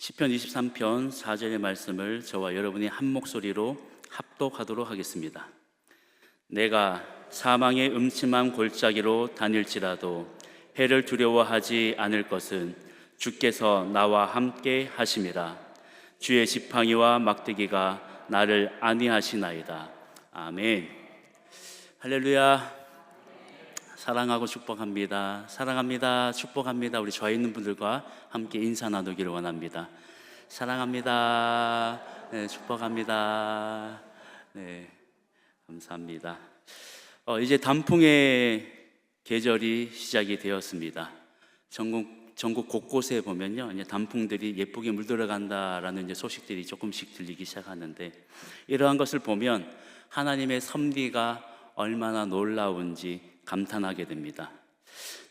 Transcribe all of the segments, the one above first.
시편 23편 4절의 말씀을 저와 여러분이 한 목소리로 합독하도록 하겠습니다. 내가 사망의 음침한 골짜기로 다닐지라도 해를 두려워하지 않을 것은 주께서 나와 함께 하심이라. 주의 지팡이와 막대기가 나를 안위하시나이다. 아멘. 할렐루야. 사랑하고 축복합니다. 사랑합니다. 축복합니다. 우리 좌에 있는 분들과 함께 인사 나누기를 원합니다. 사랑합니다. 네, 축복합니다. 네, 감사합니다. 이제 단풍의 계절이 시작이 되었습니다. 전국 곳곳에 보면요, 이제 단풍들이 예쁘게 물들어간다라는 이제 소식들이 조금씩 들리기 시작하는데, 이러한 것을 보면 하나님의 섭리가 얼마나 놀라운지 감탄하게 됩니다.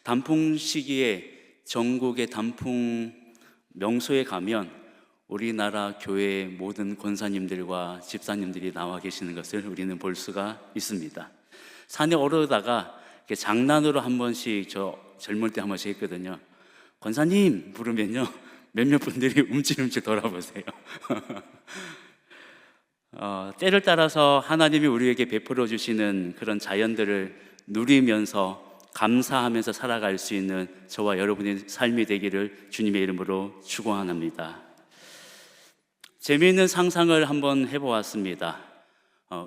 단풍 시기에 전국의 단풍 명소에 가면 우리나라 교회의 모든 권사님들과 집사님들이 나와 계시는 것을 우리는 볼 수가 있습니다. 산에 오르다가 장난으로 한 번씩, 저 젊을 때 한 번씩 했거든요. 권사님 부르면요, 몇몇 분들이 움찔움찔 돌아보세요. 때를 따라서 하나님이 우리에게 베풀어 주시는 그런 자연들을 누리면서 감사하면서 살아갈 수 있는 저와 여러분의 삶이 되기를 주님의 이름으로 축원합니다. 재미있는 상상을 한번 해보았습니다.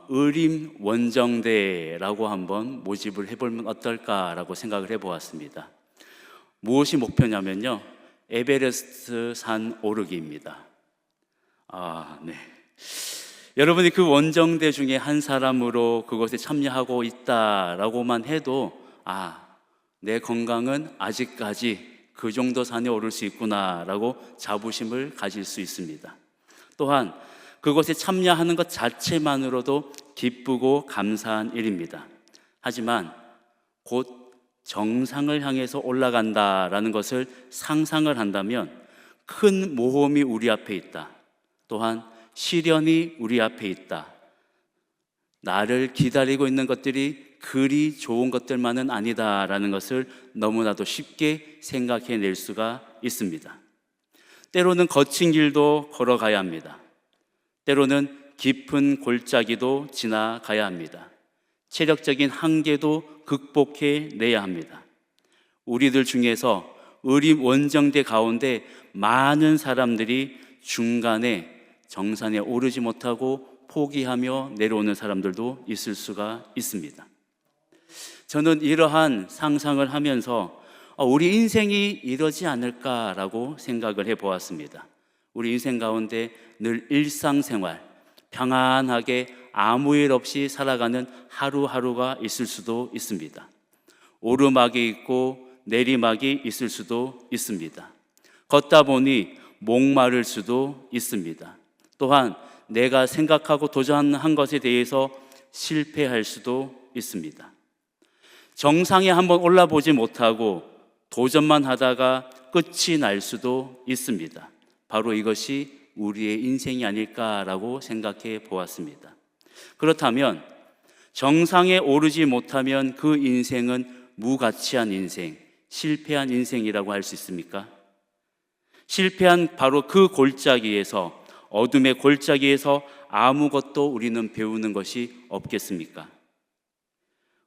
의림 원정대라고 한번 모집을 해보면 어떨까라고 생각을 해보았습니다. 무엇이 목표냐면요, 에베레스트 산 오르기입니다. 네. 여러분이 그 원정대 중에 한 사람으로 그것에 참여하고 있다라고만 해도 내 건강은 아직까지 그 정도 산에 오를 수 있구나라고 자부심을 가질 수 있습니다. 또한 그것에 참여하는 것 자체만으로도 기쁘고 감사한 일입니다. 하지만 곧 정상을 향해서 올라간다라는 것을 상상을 한다면 큰 모험이 우리 앞에 있다. 또한 시련이 우리 앞에 있다. 나를 기다리고 있는 것들이 그리 좋은 것들만은 아니다라는 것을 너무나도 쉽게 생각해낼 수가 있습니다. 때로는 거친 길도 걸어가야 합니다. 때로는 깊은 골짜기도 지나가야 합니다. 체력적인 한계도 극복해내야 합니다. 우리들 중에서 의림 원정대 가운데 많은 사람들이 중간에 정상에 오르지 못하고 포기하며 내려오는 사람들도 있을 수가 있습니다. 저는 이러한 상상을 하면서 우리 인생이 이러지 않을까라고 생각을 해보았습니다. 우리 인생 가운데 늘 일상생활, 평안하게 아무 일 없이 살아가는 하루하루가 있을 수도 있습니다. 오르막이 있고 내리막이 있을 수도 있습니다. 걷다 보니 목마를 수도 있습니다. 또한 내가 생각하고 도전한 것에 대해서 실패할 수도 있습니다. 정상에 한번 올라보지 못하고 도전만 하다가 끝이 날 수도 있습니다. 바로 이것이 우리의 인생이 아닐까라고 생각해 보았습니다. 그렇다면 정상에 오르지 못하면 그 인생은 무가치한 인생, 실패한 인생이라고 할 수 있습니까? 실패한 바로 그 골짜기에서, 어둠의 골짜기에서 아무것도 우리는 배우는 것이 없겠습니까?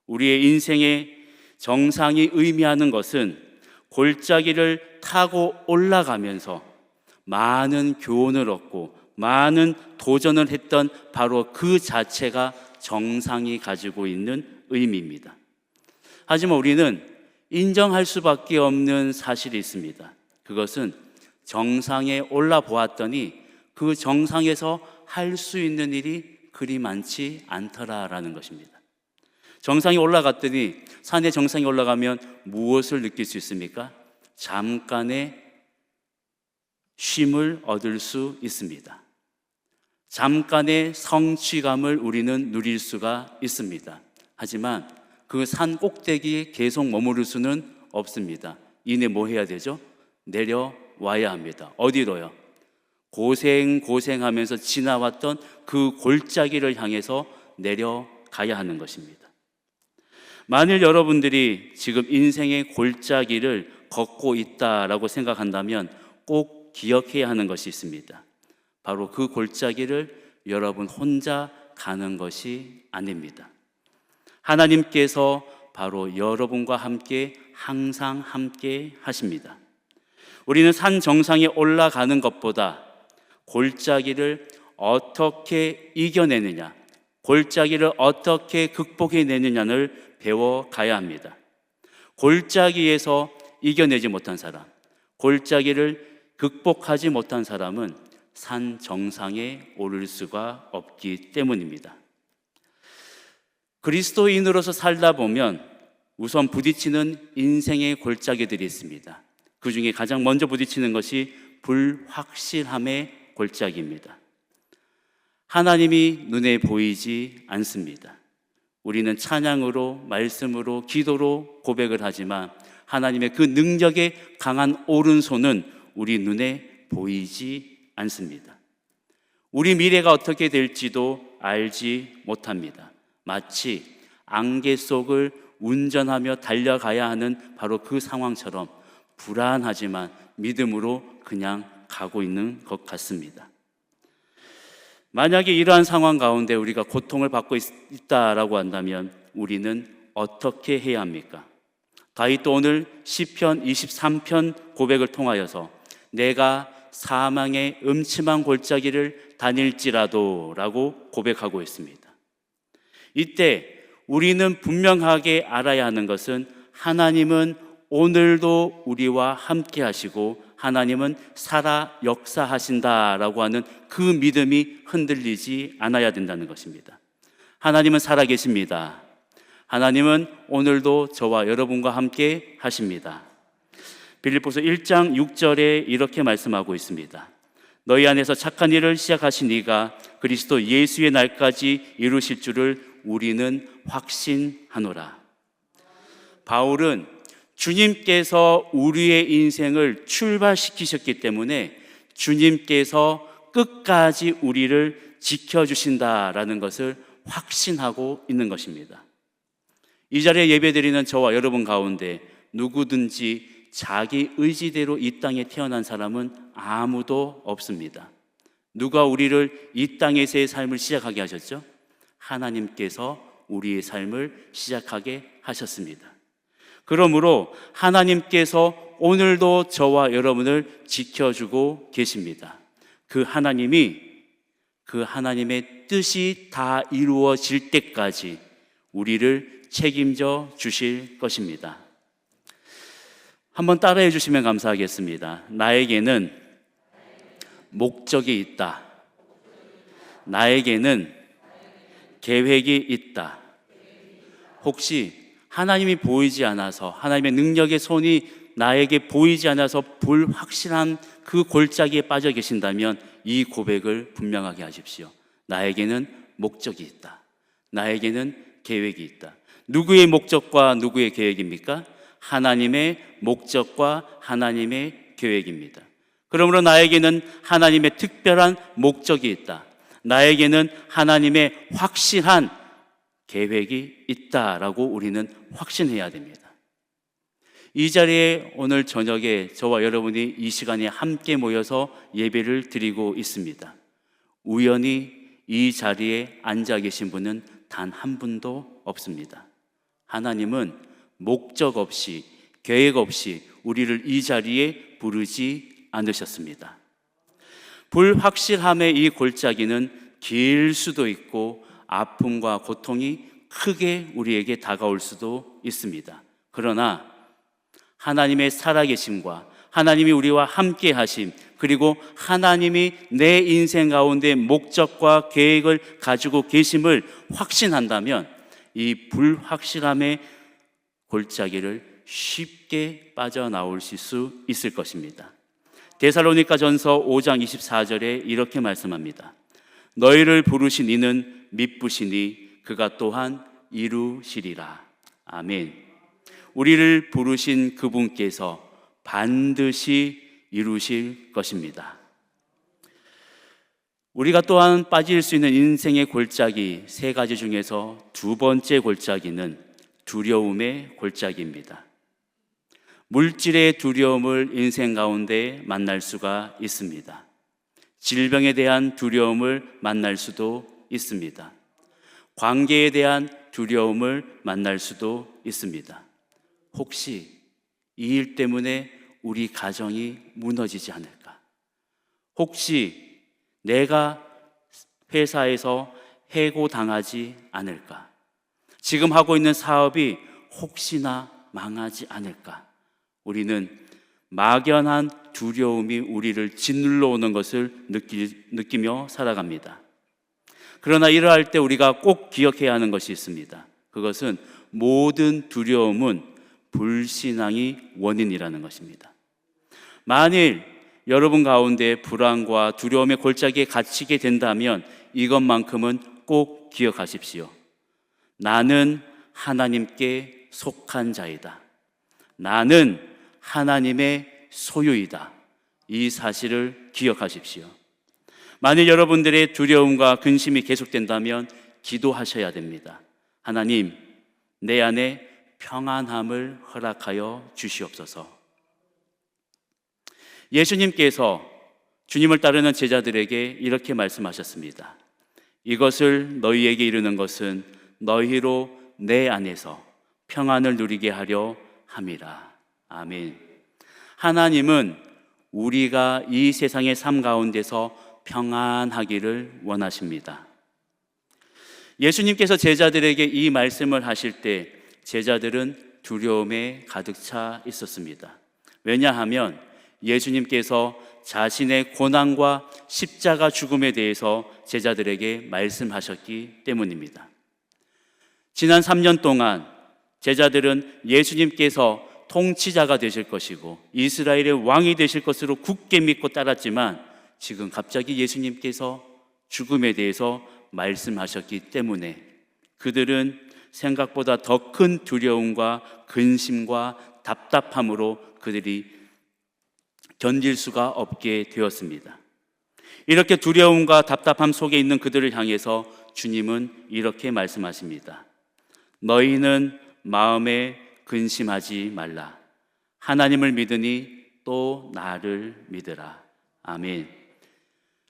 우리의 인생의 정상이 의미하는 것은 골짜기를 타고 올라가면서 많은 교훈을 얻고 많은 도전을 했던 바로 그 자체가 정상이 가지고 있는 의미입니다. 하지만 우리는 인정할 수밖에 없는 사실이 있습니다. 그것은 정상에 올라보았더니 그 정상에서 할 수 있는 일이 그리 많지 않더라라는 것입니다. 정상에 올라갔더니, 산의 정상에 올라가면 무엇을 느낄 수 있습니까? 잠깐의 쉼을 얻을 수 있습니다. 잠깐의 성취감을 우리는 누릴 수가 있습니다. 하지만 그 산 꼭대기에 계속 머무를 수는 없습니다. 이내 뭐 해야 되죠? 내려와야 합니다. 어디로요? 고생하면서 지나왔던 그 골짜기를 향해서 내려가야 하는 것입니다. 만일 여러분들이 지금 인생의 골짜기를 걷고 있다라고 생각한다면 꼭 꼭 기억해야 하는 것이 있습니다. 바로 그 골짜기를 여러분 혼자 가는 것이 아닙니다. 하나님께서 바로 여러분과 함께 항상 함께 하십니다. 우리는 산 정상에 올라가는 것보다 골짜기를 어떻게 이겨내느냐, 골짜기를 어떻게 극복해내느냐를 배워가야 합니다. 골짜기에서 이겨내지 못한 사람, 골짜기를 극복하지 못한 사람은 산 정상에 오를 수가 없기 때문입니다. 그리스도인으로서 살다 보면 우선 부딪히는 인생의 골짜기들이 있습니다. 그 중에 가장 먼저 부딪히는 것이 불확실함의 골짜기입니다. 하나님이 눈에 보이지 않습니다. 우리는 찬양으로, 말씀으로, 기도로 고백을 하지만 하나님의 그 능력의 강한 오른손은 우리 눈에 보이지 않습니다. 우리 미래가 어떻게 될지도 알지 못합니다. 마치 안개 속을 운전하며 달려가야 하는 바로 그 상황처럼 불안하지만 믿음으로 그냥 가고 있는 것 같습니다. 만약에 이러한 상황 가운데 우리가 고통을 받고 있다라고 한다면 우리는 어떻게 해야 합니까? 다윗도 오늘 시편 23편 고백을 통하여서 내가 사망의 음침한 골짜기를 다닐지라도 라고 고백하고 있습니다. 이때 우리는 분명하게 알아야 하는 것은 하나님은 오늘도 우리와 함께 하시고 하나님은 살아 역사하신다라고 하는 그 믿음이 흔들리지 않아야 된다는 것입니다. 하나님은 살아 계십니다. 하나님은 오늘도 저와 여러분과 함께 하십니다. 빌립보서 1장 6절에 이렇게 말씀하고 있습니다. 너희 안에서 착한 일을 시작하신 이가 그리스도 예수의 날까지 이루실 줄을 우리는 확신하노라. 바울은 주님께서 우리의 인생을 출발시키셨기 때문에 주님께서 끝까지 우리를 지켜주신다라는 것을 확신하고 있는 것입니다. 이 자리에 예배드리는 저와 여러분 가운데 누구든지 자기 의지대로 이 땅에 태어난 사람은 아무도 없습니다. 누가 우리를 이 땅에서의 삶을 시작하게 하셨죠? 하나님께서 우리의 삶을 시작하게 하셨습니다. 그러므로 하나님께서 오늘도 저와 여러분을 지켜주고 계십니다. 그 하나님의 뜻이 다 이루어질 때까지 우리를 책임져 주실 것입니다. 한번 따라해 주시면 감사하겠습니다. 나에게는 목적이 있다. 나에게는 계획이 있다. 혹시 하나님이 보이지 않아서, 하나님의 능력의 손이 나에게 보이지 않아서 불확실한 그 골짜기에 빠져 계신다면 이 고백을 분명하게 하십시오. 나에게는 목적이 있다. 나에게는 계획이 있다. 누구의 목적과 누구의 계획입니까? 하나님의 목적과 하나님의 계획입니다. 그러므로 나에게는 하나님의 특별한 목적이 있다. 나에게는 하나님의 확실한 계획이 있다라고 우리는 확신해야 됩니다. 이 자리에 오늘 저녁에 저와 여러분이 이 시간에 함께 모여서 예배를 드리고 있습니다. 우연히 이 자리에 앉아 계신 분은 단 한 분도 없습니다. 하나님은 목적 없이, 계획 없이 우리를 이 자리에 부르지 않으셨습니다. 불확실함의 이 골짜기는 길 수도 있고 아픔과 고통이 크게 우리에게 다가올 수도 있습니다. 그러나 하나님의 살아계심과 하나님이 우리와 함께 하심, 그리고 하나님이 내 인생 가운데 목적과 계획을 가지고 계심을 확신한다면 이 불확실함의 골짜기를 쉽게 빠져나올 수 있을 것입니다. 데살로니가 전서 5장 24절에 이렇게 말씀합니다. 너희를 부르신 이는 미쁘시니 그가 또한 이루시리라. 아멘. 우리를 부르신 그분께서 반드시 이루실 것입니다. 우리가 또한 빠질 수 있는 인생의 골짜기 세 가지 중에서 두 번째 골짜기는 두려움의 골짜기입니다. 물질의 두려움을 인생 가운데 만날 수가 있습니다. 질병에 대한 두려움을 만날 수도 있습니다. 관계에 대한 두려움을 만날 수도 있습니다. 혹시 이 일 때문에 우리 가정이 무너지지 않을까? 혹시 내가 회사에서 해고당하지 않을까? 지금 하고 있는 사업이 혹시나 망하지 않을까? 우리는 막연한 두려움이 우리를 짓눌러 오는 것을 느끼며 살아갑니다. 그러나 이러할 때 우리가 꼭 기억해야 하는 것이 있습니다. 그것은 모든 두려움은 불신앙이 원인이라는 것입니다. 만일 여러분 가운데 불안과 두려움의 골짜기에 갇히게 된다면 이것만큼은 꼭 기억하십시오. 나는 하나님께 속한 자이다. 나는 하나님의 소유이다. 이 사실을 기억하십시오. 만일 여러분들의 두려움과 근심이 계속된다면 기도하셔야 됩니다. 하나님, 내 안에 평안함을 허락하여 주시옵소서. 예수님께서 주님을 따르는 제자들에게 이렇게 말씀하셨습니다. 이것을 너희에게 이르는 것은 너희로 내 안에서 평안을 누리게 하려 함이라. 아멘. 하나님은 우리가 이 세상의 삶 가운데서 평안하기를 원하십니다. 예수님께서 제자들에게 이 말씀을 하실 때 제자들은 두려움에 가득 차 있었습니다. 왜냐하면 예수님께서 자신의 고난과 십자가 죽음에 대해서 제자들에게 말씀하셨기 때문입니다. 지난 3년 동안 제자들은 예수님께서 통치자가 되실 것이고 이스라엘의 왕이 되실 것으로 굳게 믿고 따랐지만 지금 갑자기 예수님께서 죽음에 대해서 말씀하셨기 때문에 그들은 생각보다 더 큰 두려움과 근심과 답답함으로 그들이 견딜 수가 없게 되었습니다. 이렇게 두려움과 답답함 속에 있는 그들을 향해서 주님은 이렇게 말씀하십니다. 너희는 마음에 근심하지 말라. 하나님을 믿으니 또 나를 믿으라. 아멘.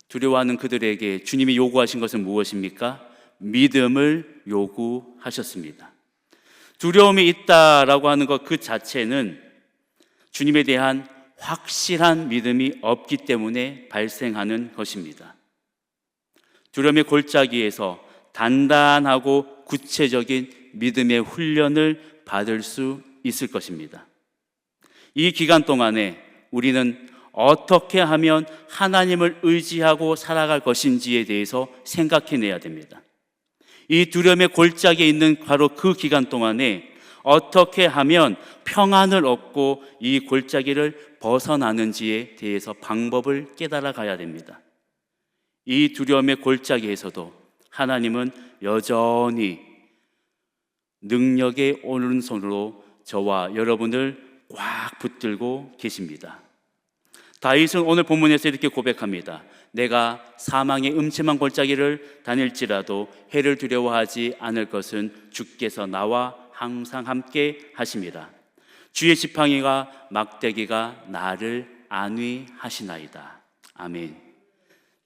두려워하는 그들에게 주님이 요구하신 것은 무엇입니까? 믿음을 요구하셨습니다. 두려움이 있다라고 하는 것 그 자체는 주님에 대한 확실한 믿음이 없기 때문에 발생하는 것입니다. 두려움의 골짜기에서 단단하고 구체적인 믿음의 훈련을 받을 수 있을 것입니다. 이 기간 동안에 우리는 어떻게 하면 하나님을 의지하고 살아갈 것인지에 대해서 생각해내야 됩니다. 이 두려움의 골짜기에 있는 바로 그 기간 동안에 어떻게 하면 평안을 얻고 이 골짜기를 벗어나는지에 대해서 방법을 깨달아 가야 됩니다. 이 두려움의 골짜기에서도 하나님은 여전히 능력의 오른손으로 저와 여러분을 꽉 붙들고 계십니다. 다윗은 오늘 본문에서 이렇게 고백합니다. 내가 사망의 음침한 골짜기를 다닐지라도 해를 두려워하지 않을 것은 주께서 나와 항상 함께 하심이라. 주의 지팡이가 막대기가 나를 안위하시나이다. 아멘.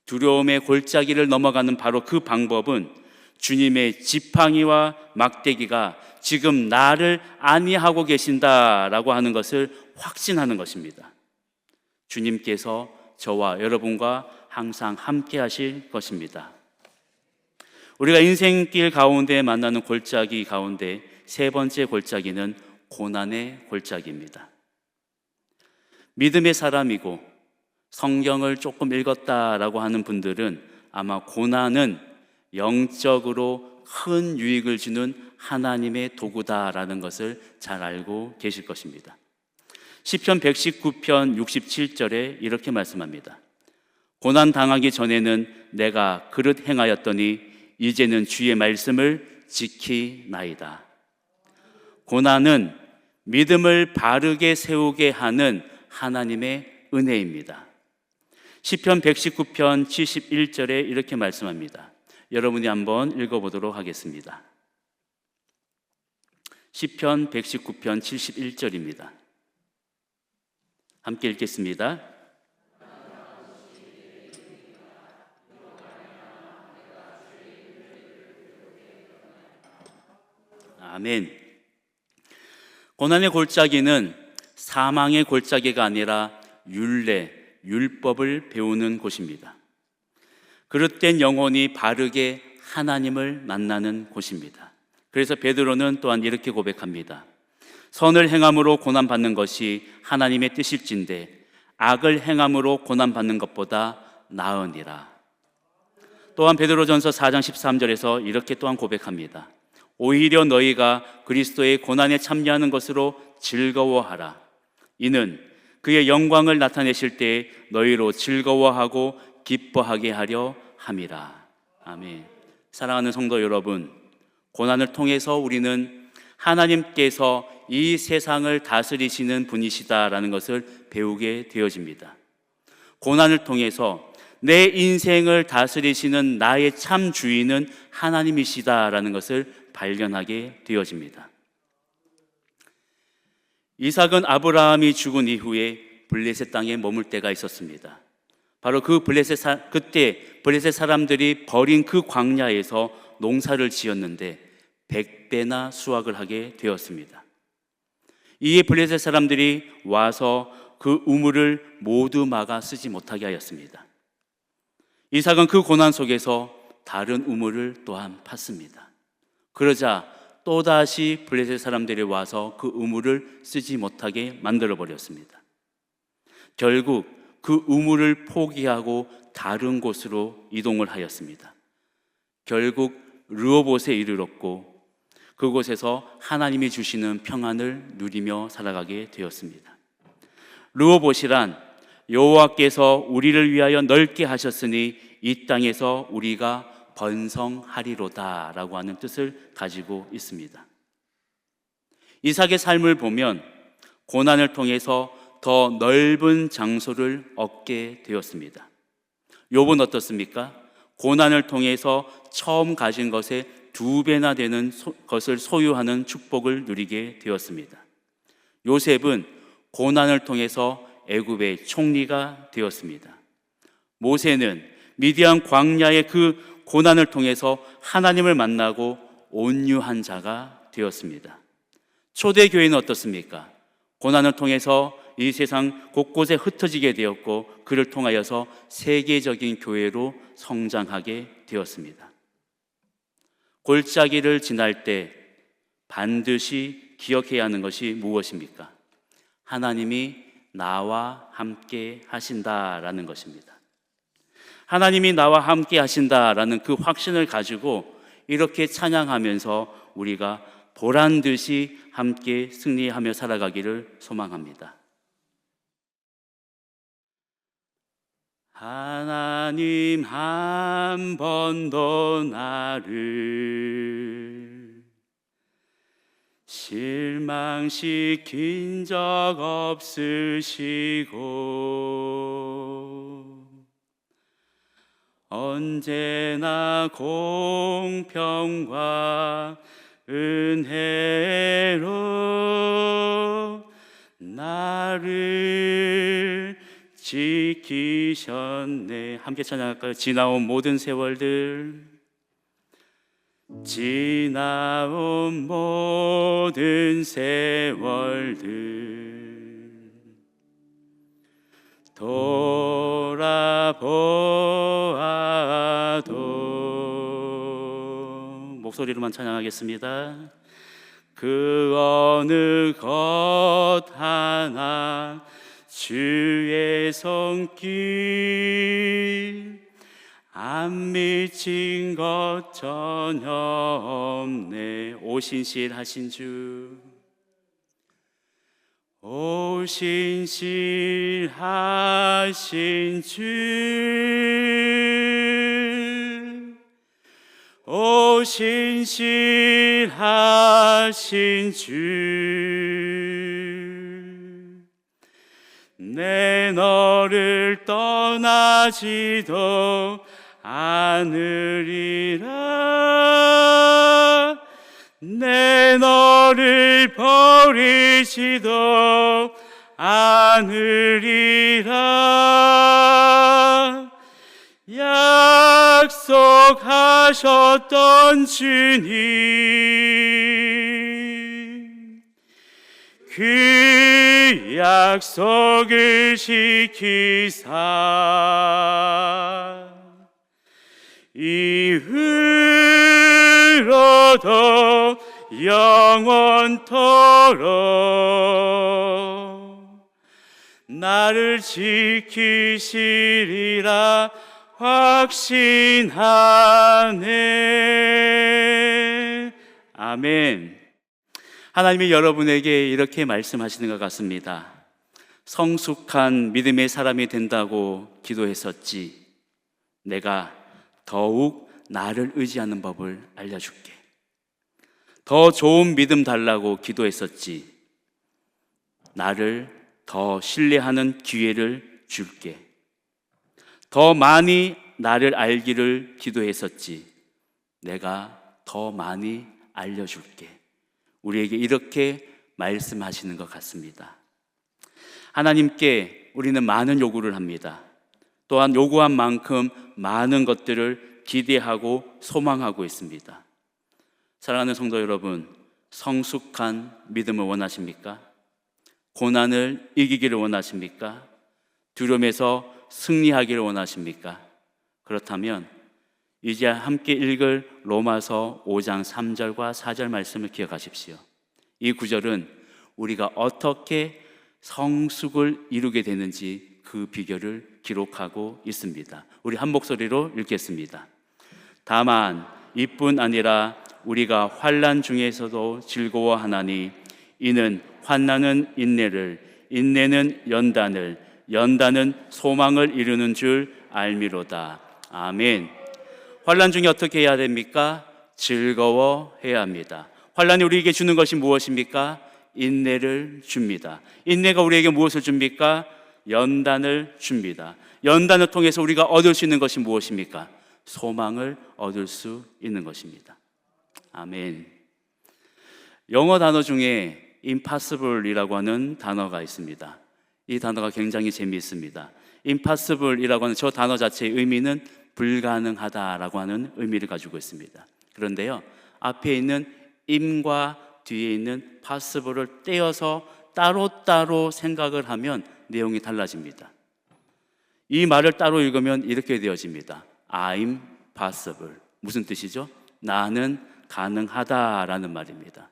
두려움의 골짜기를 넘어가는 바로 그 방법은 주님의 지팡이와 막대기가 지금 나를 안위하고 계신다라고 하는 것을 확신하는 것입니다. 주님께서 저와 여러분과 항상 함께 하실 것입니다. 우리가 인생길 가운데 만나는 골짜기 가운데 세 번째 골짜기는 고난의 골짜기입니다. 믿음의 사람이고 성경을 조금 읽었다라고 하는 분들은 아마 고난은 영적으로 큰 유익을 주는 하나님의 도구다라는 것을 잘 알고 계실 것입니다. 시편 119편 67절에 이렇게 말씀합니다. 고난 당하기 전에는 내가 그릇 행하였더니 이제는 주의 말씀을 지키나이다. 고난은 믿음을 바르게 세우게 하는 하나님의 은혜입니다. 시편 119편 71절에 이렇게 말씀합니다. 여러분이 한번 읽어보도록 하겠습니다. 시편 119편 71절입니다. 함께 읽겠습니다. 아멘. 고난의 골짜기는 사망의 골짜기가 아니라 율례, 율법을 배우는 곳입니다. 그릇된 영혼이 바르게 하나님을 만나는 곳입니다. 그래서 베드로는 또한 이렇게 고백합니다. 선을 행함으로 고난받는 것이 하나님의 뜻일진데 악을 행함으로 고난받는 것보다 나으니라. 또한 베드로전서 4장 13절에서 이렇게 또한 고백합니다. 오히려 너희가 그리스도의 고난에 참여하는 것으로 즐거워하라. 이는 그의 영광을 나타내실 때에 너희로 즐거워하고 기뻐하게 하려 함이라. 아멘. 사랑하는 성도 여러분, 고난을 통해서 우리는 하나님께서 이 세상을 다스리시는 분이시다라는 것을 배우게 되어집니다. 고난을 통해서 내 인생을 다스리시는 나의 참 주인은 하나님이시다라는 것을 발견하게 되어집니다. 이삭은 아브라함이 죽은 이후에 블레셋 땅에 머물 때가 있었습니다. 바로 그때 블레셋 사람들이 버린 그 광야에서 농사를 지었는데 100배나 수확을 하게 되었습니다. 이에 블레셋 사람들이 와서 그 우물을 모두 막아 쓰지 못하게 하였습니다. 이삭은 그 고난 속에서 다른 우물을 또한 팠습니다. 그러자 또다시 블레셋 사람들이 와서 그 우물을 쓰지 못하게 만들어 버렸습니다. 결국 그 우물을 포기하고 다른 곳으로 이동을 하였습니다. 결국 르호봇에 이르렀고 그곳에서 하나님이 주시는 평안을 누리며 살아가게 되었습니다. 르호봇이란 여호와께서 우리를 위하여 넓게 하셨으니 이 땅에서 우리가 번성하리로다 라고 하는 뜻을 가지고 있습니다. 이삭의 삶을 보면 고난을 통해서 더 넓은 장소를 얻게 되었습니다. 욥은 어떻습니까? 고난을 통해서 처음 가진 것의 2배나 되는 것을 소유하는 축복을 누리게 되었습니다. 요셉은 고난을 통해서 애굽의 총리가 되었습니다. 모세는 미디안 광야의 그 고난을 통해서 하나님을 만나고 온유한 자가 되었습니다. 초대교회는 어떻습니까? 고난을 통해서 이 세상 곳곳에 흩어지게 되었고 그를 통하여서 세계적인 교회로 성장하게 되었습니다. 골짜기를 지날 때 반드시 기억해야 하는 것이 무엇입니까? 하나님이 나와 함께 하신다라는 것입니다. 하나님이 나와 함께 하신다라는 그 확신을 가지고 이렇게 찬양하면서 우리가 보란듯이 함께 승리하며 살아가기를 소망합니다. 하나님 한 번도 나를 실망시킨 적 없으시고 언제나 공평과 은혜로 나를 지키셨네. 함께 찬양할까요? 지나온 모든 세월들, 지나온 모든 세월들 돌아보아도 목소리로만 찬양하겠습니다. 그 어느 것 하나 주의 손길 안 미친 것 전혀 없네. 오신실하신 주, 오신실하신 주, 오신실하신 주, 내 너를 떠나지도 않으리라. 내 너를 버리지도 않으리라. 약속하셨던 주님, 그 약속을 지키사 이후로도 영원토록 나를 지키시리라 확신하네. 아멘. 하나님이 여러분에게 이렇게 말씀하시는 것 같습니다. 성숙한 믿음의 사람이 된다고 기도했었지. 내가 더욱 나를 의지하는 법을 알려줄게. 더 좋은 믿음 달라고 기도했었지. 나를 더 신뢰하는 기회를 줄게. 더 많이 나를 알기를 기도했었지. 내가 더 많이 알려줄게. 우리에게 이렇게 말씀하시는 것 같습니다. 하나님께 우리는 많은 요구를 합니다. 또한 요구한 만큼 많은 것들을 기대하고 소망하고 있습니다. 사랑하는 성도 여러분, 성숙한 믿음을 원하십니까? 고난을 이기기를 원하십니까? 두려움에서 승리하기를 원하십니까? 그렇다면 이제 함께 읽을 로마서 5장 3절과 4절 말씀을 기억하십시오. 이 구절은 우리가 어떻게 성숙을 이루게 되는지 그 비결을 기록하고 있습니다. 우리 한 목소리로 읽겠습니다. 다만 이뿐 아니라 우리가 환난 중에서도 즐거워하나니 이는 환난은 인내를, 인내는 연단을, 연단은 소망을 이루는 줄 알미로다. 아멘. 환난 중에 어떻게 해야 됩니까? 즐거워해야 합니다. 환난이 우리에게 주는 것이 무엇입니까? 인내를 줍니다. 인내가 우리에게 무엇을 줍니까? 연단을 줍니다. 연단을 통해서 우리가 얻을 수 있는 것이 무엇입니까? 소망을 얻을 수 있는 것입니다. 아멘. 영어 단어 중에 impossible이라고 하는 단어가 있습니다. 이 단어가 굉장히 재미있습니다. impossible이라고 하는 저 단어 자체의 의미는 불가능하다라고 하는 의미를 가지고 있습니다. 그런데요, 앞에 있는 im과 뒤에 있는 possible을 떼어서 따로따로 생각을 하면 내용이 달라집니다. 이 말을 따로 읽으면 이렇게 되어집니다. I'm possible. 무슨 뜻이죠? 나는 가능하다라는 말입니다.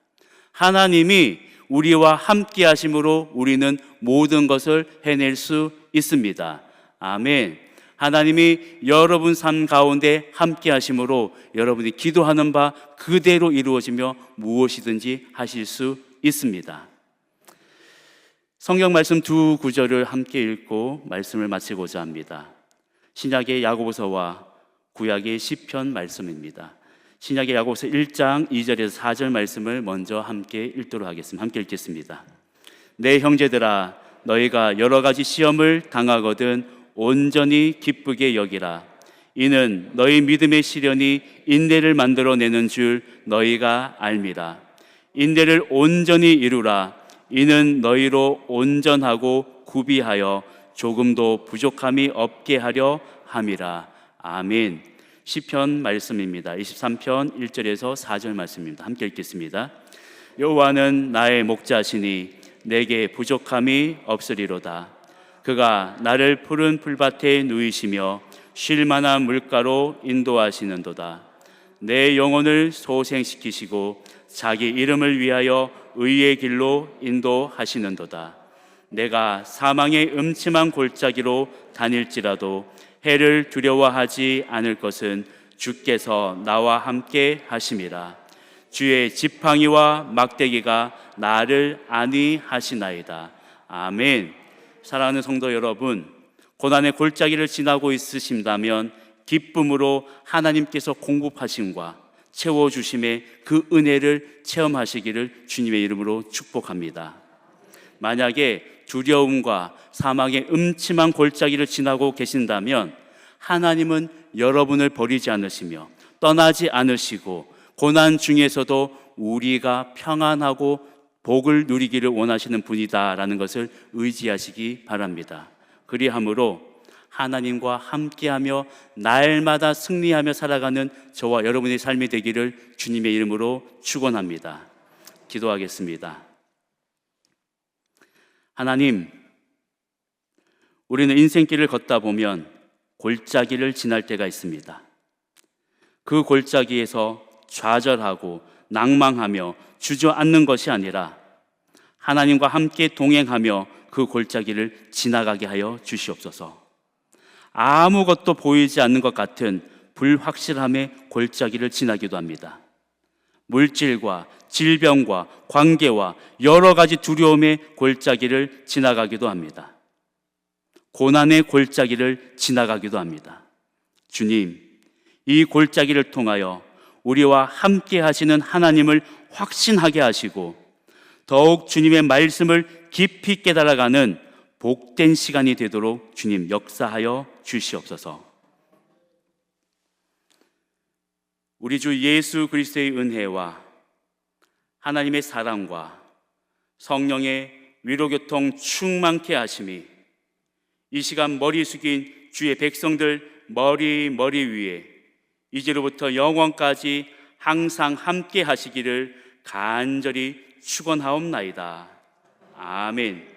하나님이 우리와 함께 하심으로 우리는 모든 것을 해낼 수 있습니다. 아멘. 하나님이 여러분 삶 가운데 함께 하심으로 여러분이 기도하는 바 그대로 이루어지며 무엇이든지 하실 수 있습니다. 성경 말씀 두 구절을 함께 읽고 말씀을 마치고자 합니다. 신약의 야고보서와 구약의 시편 말씀입니다. 신약의 야고보서 1장 2절에서 4절 말씀을 먼저 함께 읽도록 하겠습니다. 함께 읽겠습니다. 내 형제들아, 너희가 여러 가지 시험을 당하거든 온전히 기쁘게 여기라. 이는 너희 믿음의 시련이 인내를 만들어내는 줄 너희가 알미라. 인내를 온전히 이루라. 이는 너희로 온전하고 구비하여 조금도 부족함이 없게 하려 함이라. 아멘. 시편 말씀입니다. 23편 1절에서 4절 말씀입니다. 함께 읽겠습니다. 여호와는 나의 목자시니 내게 부족함이 없으리로다. 그가 나를 푸른 풀밭에 누이시며 쉴 만한 물가로 인도하시는도다. 내 영혼을 소생시키시고 자기 이름을 위하여 의의 길로 인도하시는도다. 내가 사망의 음침한 골짜기로 다닐지라도 해를 두려워하지 않을 것은 주께서 나와 함께 하심이라. 주의 지팡이와 막대기가 나를 안위하시나이다. 아멘. 사랑하는 성도 여러분, 고난의 골짜기를 지나고 있으신다면 기쁨으로 하나님께서 공급하심과 채워주심의 그 은혜를 체험하시기를 주님의 이름으로 축복합니다. 만약에 두려움과 사망의 음침한 골짜기를 지나고 계신다면 하나님은 여러분을 버리지 않으시며 떠나지 않으시고 고난 중에서도 우리가 평안하고 복을 누리기를 원하시는 분이다라는 것을 의지하시기 바랍니다. 그리함으로 하나님과 함께하며 날마다 승리하며 살아가는 저와 여러분의 삶이 되기를 주님의 이름으로 축원합니다. 기도하겠습니다. 하나님, 우리는 인생길을 걷다 보면 골짜기를 지날 때가 있습니다. 그 골짜기에서 좌절하고 낭망하며 주저앉는 것이 아니라 하나님과 함께 동행하며 그 골짜기를 지나가게 하여 주시옵소서. 아무것도 보이지 않는 것 같은 불확실함의 골짜기를 지나기도 합니다. 물질과 질병과 관계와 여러 가지 두려움의 골짜기를 지나가기도 합니다. 고난의 골짜기를 지나가기도 합니다. 주님, 이 골짜기를 통하여 우리와 함께 하시는 하나님을 확신하게 하시고 더욱 주님의 말씀을 깊이 깨달아가는 복된 시간이 되도록 주님 역사하여 주시옵소서. 우리 주 예수 그리스도의 은혜와 하나님의 사랑과 성령의 위로교통 충만케 하심이 이 시간 머리 숙인 주의 백성들 머리 위에 이제로부터 영원까지 항상 함께 하시기를 간절히 축원하옵나이다. 아멘.